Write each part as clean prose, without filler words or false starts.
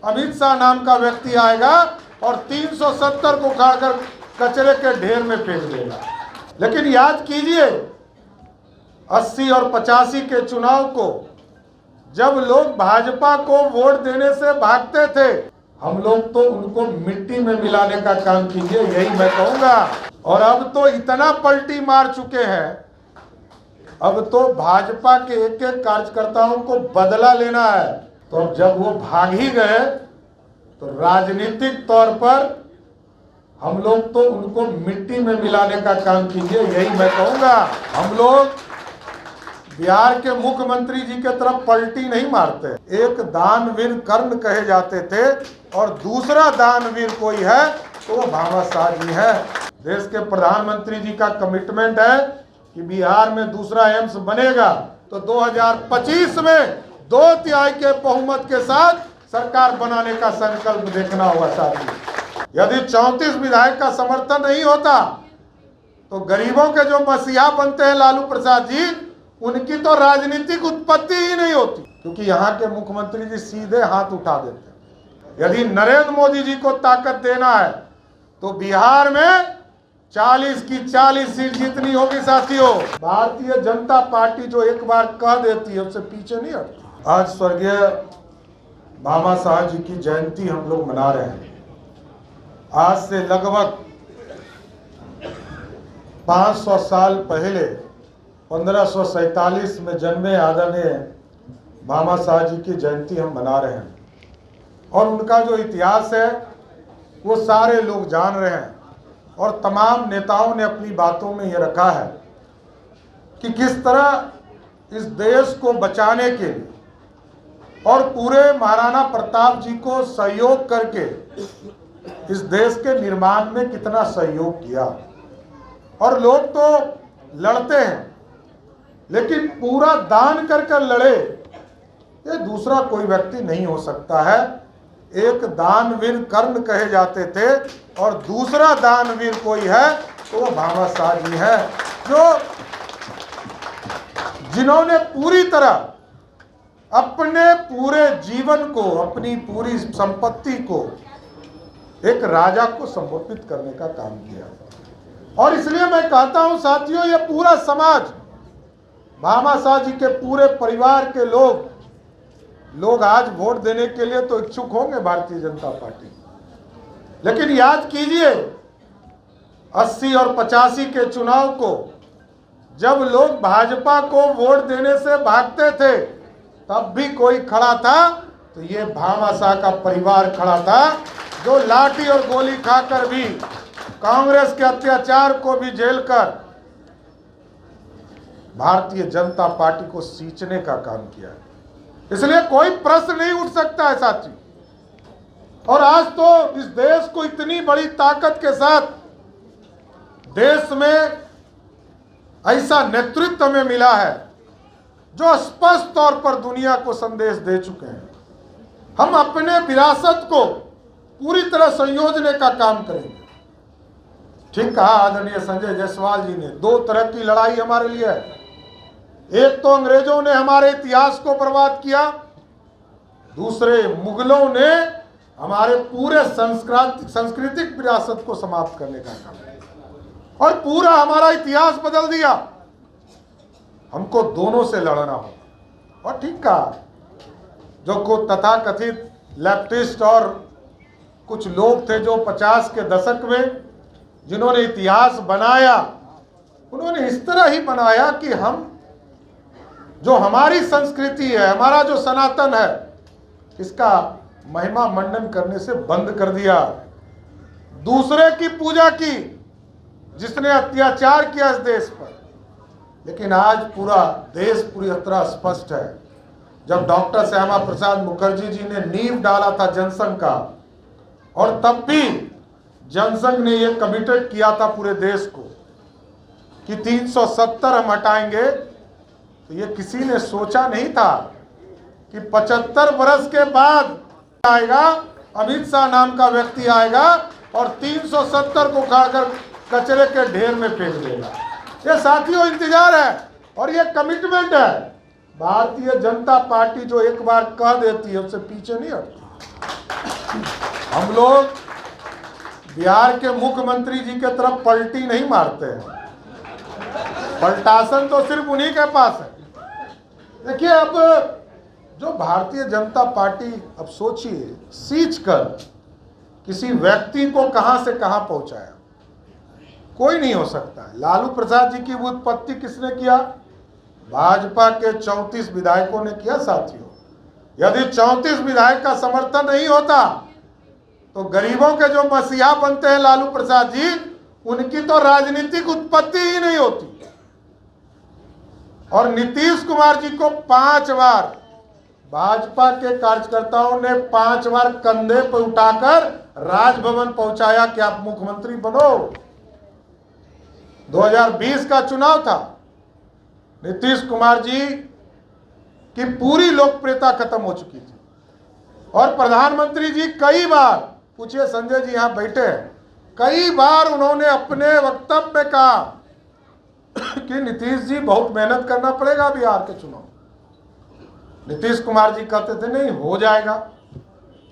अमित शाह नाम का व्यक्ति आएगा और 370 को उखाड़कर कचरे के ढेर में फेंक देगा। लेकिन याद कीजिए 80 और 85 के चुनाव को जब लोग भाजपा को वोट देने से भागते थे, हम लोग तो उनको मिट्टी में मिलाने का काम कीजिए, यही मैं कहूंगा। और अब तो इतना पलटी मार चुके हैं, अब तो भाजपा के एक एक कार्यकर्ताओं को बदला लेना है। तो अब जब वो भाग ही गए तो राजनीतिक तौर पर हम लोग तो उनको मिट्टी में मिलाने का काम कीजिए, यही मैं कहूंगा। हम लोग बिहार के मुख्यमंत्री जी के तरफ पलटी नहीं मारते। एक दानवीर कर्ण कहे जाते थे और दूसरा दानवीर कोई है तो वो भामा शाह जी है। देश के प्रधानमंत्री जी का कमिटमेंट है कि बिहार में दूसरा एम्स बनेगा तो 2025 में 2/3 के बहुमत के साथ सरकार बनाने का संकल्प देखना होगा साथी। यदि 34 विधायक का समर्थन नहीं होता तो गरीबों के जो मसीहा बनते हैं लालू प्रसाद जी, उनकी तो राजनीतिक उत्पत्ति ही नहीं होती, क्योंकि यहाँ के मुख्यमंत्री जी सीधे हाथ उठा देते हैं। यदि नरेंद्र मोदी जी को ताकत देना है तो बिहार में 40 की 40 सीट जितनी होगी साथियों। भारतीय जनता पार्टी जो एक बार कह देती है उससे पीछे नहीं हटती। आज स्वर्गीय भामा शाह जी की जयंती हम लोग मना रहे हैं। आज से लगभग 500 साल पहले 1547 में जन्मे आदरणीय भामा शाह जी की जयंती हम मना रहे हैं। और उनका जो इतिहास है वो सारे लोग जान रहे हैं और तमाम नेताओं ने अपनी बातों में ये रखा है कि किस तरह इस देश को बचाने के लिए और पूरे महाराणा प्रताप जी को सहयोग करके इस देश के निर्माण में कितना सहयोग किया। और लोग तो लड़ते हैं लेकिन पूरा दान कर कर लड़े ये दूसरा कोई व्यक्ति नहीं हो सकता है। एक दानवीर कर्ण कहे जाते थे और दूसरा दानवीर कोई है तो वो भामा शाह जी है, जिन्होंने पूरी तरह अपने पूरे जीवन को, अपनी पूरी संपत्ति को एक राजा को समर्पित करने का काम किया। और इसलिए मैं कहता हूं साथियों, ये पूरा समाज, भामा शाह जी के पूरे परिवार के लोग आज वोट देने के लिए तो इच्छुक होंगे भारतीय जनता पार्टी। लेकिन याद कीजिए 80 और 85 के चुनाव को जब लोग भाजपा को वोट देने से भागते थे, तब भी कोई खड़ा था तो ये भामा शाह का परिवार खड़ा था, जो लाठी और गोली खाकर भी, कांग्रेस के अत्याचार को भी झेल कर भारतीय जनता पार्टी को सींचने का काम किया है। इसलिए कोई प्रश्न नहीं उठ सकता है साथी। और आज तो इस देश को इतनी बड़ी ताकत के साथ देश में ऐसा नेतृत्व में मिला है जो स्पष्ट तौर पर दुनिया को संदेश दे चुके हैं। हम अपने विरासत को पूरी तरह संयोजने का काम करेंगे। ठीक कहा आदरणीय संजय जायसवाल जी ने, दो तरह की लड़ाई हमारे लिए है। एक तो अंग्रेजों ने हमारे इतिहास को बर्बाद किया, दूसरे मुगलों ने हमारे पूरे सांस्कृतिक विरासत को समाप्त करने का काम किया और पूरा हमारा इतिहास बदल दिया। हमको दोनों से लड़ना होगा। और ठीक कहा, जो को तथाकथित लेफ्टिस्ट और कुछ लोग थे जो 50 के दशक में जिन्होंने इतिहास बनाया, उन्होंने इस तरह ही बनाया कि हम जो हमारी संस्कृति है, हमारा जो सनातन है, इसका महिमा मंडन करने से बंद कर दिया। दूसरे की पूजा की जिसने अत्याचार किया इस देश पर। लेकिन आज पूरा देश पूरी तरह स्पष्ट है। जब डॉक्टर श्यामा प्रसाद मुखर्जी जी ने नींव डाला था जनसंघ का, और तब भी जनसंघ ने यह कमिटेड किया था पूरे देश को कि 370 हम हटाएंगे, तो ये किसी ने सोचा नहीं था कि 75 वर्ष के बाद आएगा अमित शाह नाम का व्यक्ति आएगा और 370 को उखाड़कर कचरे के ढेर में फेंक देगा। ये साथियों इंतजार है और ये कमिटमेंट है। भारतीय जनता पार्टी जो एक बार कह देती है उससे पीछे नहीं हटती। हम लोग बिहार के मुख्यमंत्री जी के तरफ पलटी नहीं मारते हैं, पलटासन तो सिर्फ उन्हीं के पास है। देखिए, अब जो भारतीय जनता पार्टी, अब सोचिए, सींच कर किसी व्यक्ति को कहां से कहां पहुंचाया, कोई नहीं हो सकता है। लालू प्रसाद जी की उत्पत्ति किसने किया? भाजपा के 34 विधायकों ने किया। साथियों, यदि 34 विधायक का समर्थन नहीं होता तो गरीबों के जो मसीहा बनते हैं लालू प्रसाद जी, उनकी तो राजनीतिक उत्पत्ति ही नहीं होती। और नीतीश कुमार जी को 5 बार भाजपा के कार्यकर्ताओं ने 5 बार कंधे पर उठाकर राजभवन पहुंचाया कि आप मुख्यमंत्री बनो। 2020 का चुनाव था, नीतीश कुमार जी की पूरी लोकप्रियता खत्म हो चुकी थी और प्रधानमंत्री जी कई बार, पूछिए संजय जी यहां बैठे हैं, कई बार उन्होंने अपने वक्तव्य में कहा कि नीतीश जी बहुत मेहनत करना पड़ेगा बिहार के चुनाव। नीतीश कुमार जी कहते थे नहीं हो जाएगा।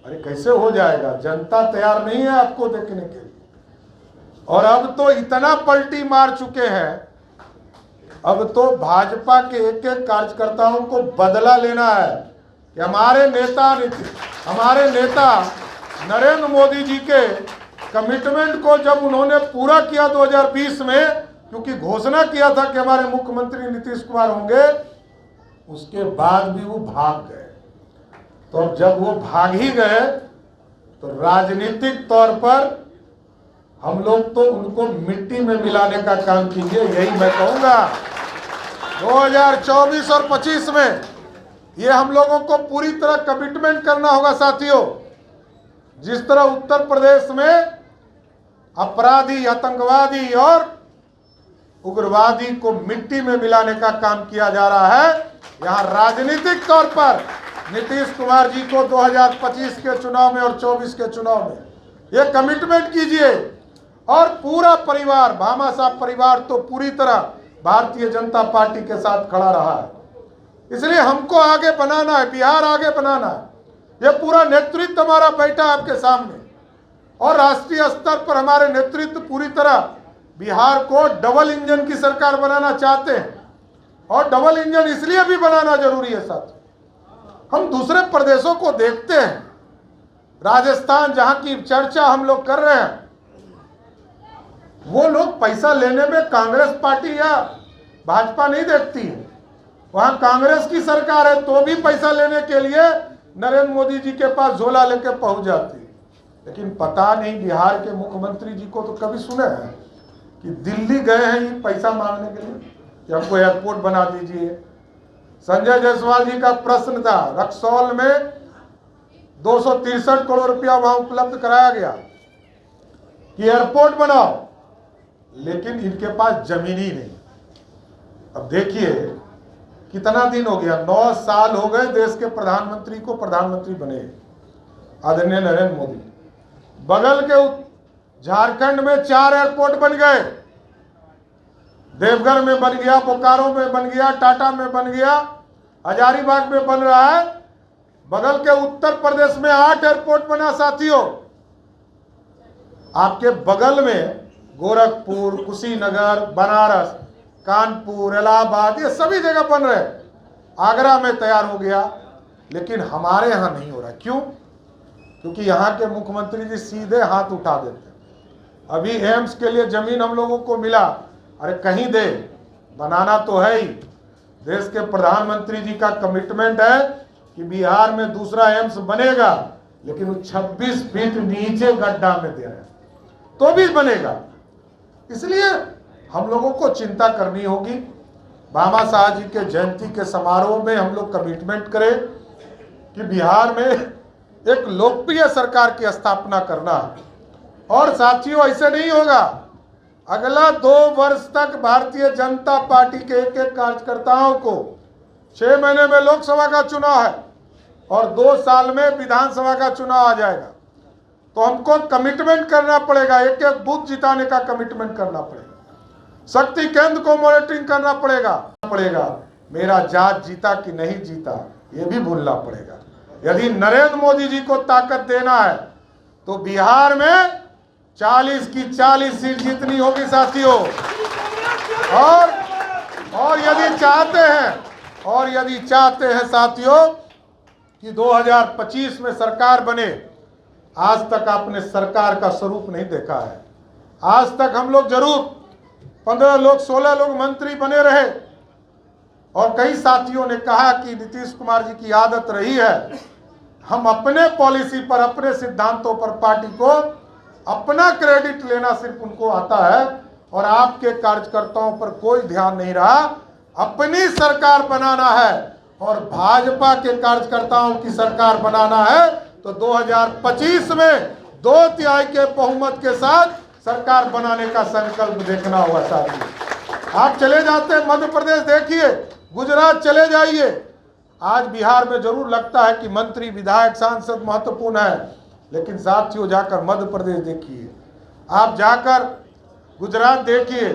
अरे कैसे हो जाएगा, जनता तैयार नहीं है आपको देखने के लिए। और अब तो इतना पलटी मार चुके हैं, अब तो भाजपा के एक एक कार्यकर्ताओं को बदला लेना है कि हमारे नेता नरेंद्र मोदी जी के कमिटमेंट को जब उन्होंने पूरा किया 2020 में, क्योंकि घोषणा किया था कि हमारे मुख्यमंत्री नीतीश कुमार होंगे, उसके बाद भी वो भाग गए। तो जब वो भाग ही गए तो राजनीतिक तौर पर हम लोग तो उनको मिट्टी में मिलाने का काम कीजिए, यही मैं कहूंगा। 2024 और 25 में ये हम लोगों को पूरी तरह कमिटमेंट करना होगा साथियों। जिस तरह उत्तर प्रदेश में अपराधी, आतंकवादी और उग्रवादी को मिट्टी में मिलाने का काम किया जा रहा है, यहाँ राजनीतिक तौर पर नीतीश कुमार जी को 2025 के चुनाव में और 24 के चुनाव में ये कमिटमेंट कीजिए। और पूरा परिवार, भामा साहब परिवार तो पूरी तरह भारतीय जनता पार्टी के साथ खड़ा रहा है। इसलिए हमको आगे बनाना है, बिहार आगे बनाना है। ये पूरा नेतृत्व हमारा बैठा है आपके सामने और राष्ट्रीय स्तर पर हमारे नेतृत्व पूरी तरह बिहार को डबल इंजन की सरकार बनाना चाहते हैं। और डबल इंजन इसलिए भी बनाना जरूरी है साथ, हम दूसरे प्रदेशों को देखते हैं, राजस्थान जहां की चर्चा हम लोग कर रहे हैं, वो लोग पैसा लेने में कांग्रेस पार्टी या भाजपा नहीं देखती है। वहां कांग्रेस की सरकार है तो भी पैसा लेने के लिए नरेंद्र मोदी जी के पास झोला लेके पहुंच जाती है। लेकिन पता नहीं बिहार के मुख्यमंत्री जी को तो कभी सुने हैं कि दिल्ली गए हैं ये पैसा मांगने के लिए कि हमको एयरपोर्ट बना दीजिए। संजय जायसवाल जी का प्रश्न था, रक्सौल में 263 करोड़ रुपया वहां उपलब्ध कराया गया कि एयरपोर्ट बनाओ, लेकिन इनके पास जमीन ही नहीं। अब देखिए कितना दिन हो गया, 9 साल हो गए देश के प्रधानमंत्री को प्रधानमंत्री बने आदरणीय नरेंद्र मोदी। बगल के झारखंड में 4 एयरपोर्ट बन गए, देवघर में बन गया, बोकारो में बन गया, टाटा में बन गया, हजारीबाग में बन रहा है। बगल के उत्तर प्रदेश में 8 एयरपोर्ट बना साथियों। आपके बगल में गोरखपुर, कुशीनगर, बनारस, कानपुर, इलाहाबाद, ये सभी जगह बन रहे। आगरा में तैयार हो गया, लेकिन हमारे यहाँ नहीं हो रहा। क्यों? क्योंकि यहाँ के मुख्यमंत्री जी सीधे हाथ उठा देते हैं। अभी एम्स के लिए जमीन हम लोगों को मिला, अरे कहीं दे, बनाना तो है ही। देश के प्रधानमंत्री जी का कमिटमेंट है कि बिहार में दूसरा एम्स बनेगा, लेकिन वो 26 फीट नीचे गड्ढा में दे रहे हैं, तो भी बनेगा। इसलिए हम लोगों को चिंता करनी होगी। भामा साहब जी के जयंती के समारोह में हम लोग कमिटमेंट करें कि बिहार में एक लोकप्रिय सरकार की स्थापना करना है। और साथियों, ऐसे नहीं होगा। अगला 2 वर्ष तक भारतीय जनता पार्टी के एक एक कार्यकर्ताओं को 6 महीने में लोकसभा का चुनाव है और 2 साल में विधानसभा का चुनाव आ जाएगा। तो हमको कमिटमेंट करना पड़ेगा, एक एक बूथ जिताने का कमिटमेंट करना पड़ेगा, शक्ति केंद्र को मॉनिटरिंग करना पड़ेगा। मेरा जात जीता कि नहीं जीता ये भी भूलना पड़ेगा। यदि नरेंद्र मोदी जी को ताकत देना है तो बिहार में 40 की 40 सीट जीतनी होगी साथियों। और यदि चाहते हैं साथियों कि 2025 में सरकार बने, आज तक आपने सरकार का स्वरूप नहीं देखा है। आज तक हम लोग जरूर 15 लोग 16 लोग मंत्री बने रहे, और कई साथियों ने कहा कि नीतीश कुमार जी की आदत रही है हम अपने पॉलिसी पर, अपने सिद्धांतों पर पार्टी को अपना क्रेडिट लेना सिर्फ उनको आता है, और आपके कार्यकर्ताओं पर कोई ध्यान नहीं रहा। अपनी सरकार बनाना है और भाजपा के कार्यकर्ताओं की सरकार बनाना है तो 2025 में 2/3 के बहुमत के साथ सरकार बनाने का संकल्प देखना होगा साथियों। आप चले जाते हैं मध्य प्रदेश देखिए, गुजरात चले जाइए। आज बिहार में जरूर लगता है कि मंत्री, विधायक, सांसद महत्वपूर्ण है, लेकिन साथियों जाकर मध्य प्रदेश देखिए, आप जाकर गुजरात देखिए,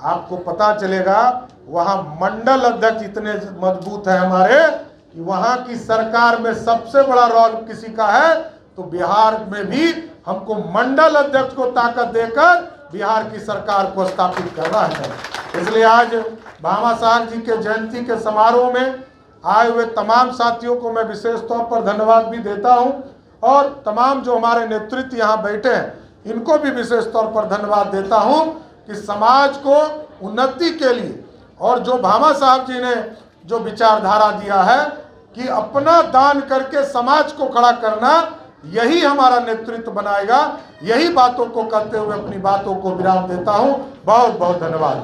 आपको पता चलेगा वहाँ मंडल अध्यक्ष इतने मजबूत है हमारे कि वहाँ की सरकार में सबसे बड़ा रोल किसी का है तो बिहार में भी हमको मंडल अध्यक्ष को ताकत देकर बिहार की सरकार को स्थापित करना है। इसलिए आज भामा साहब जी के जयंती के समारोह में आए हुए तमाम साथियों को मैं विशेष तौर पर धन्यवाद भी देता हूं, और तमाम जो हमारे नेतृत्व यहाँ बैठे हैं इनको भी विशेष तौर पर धन्यवाद देता हूं कि समाज को उन्नति के लिए, और जो भामा साहब जी ने जो विचारधारा दिया है कि अपना दान करके समाज को खड़ा करना, यही हमारा नेतृत्व बनाएगा। यही बातों को करते हुए अपनी बातों को विराम देता हूं। बहुत बहुत धन्यवाद।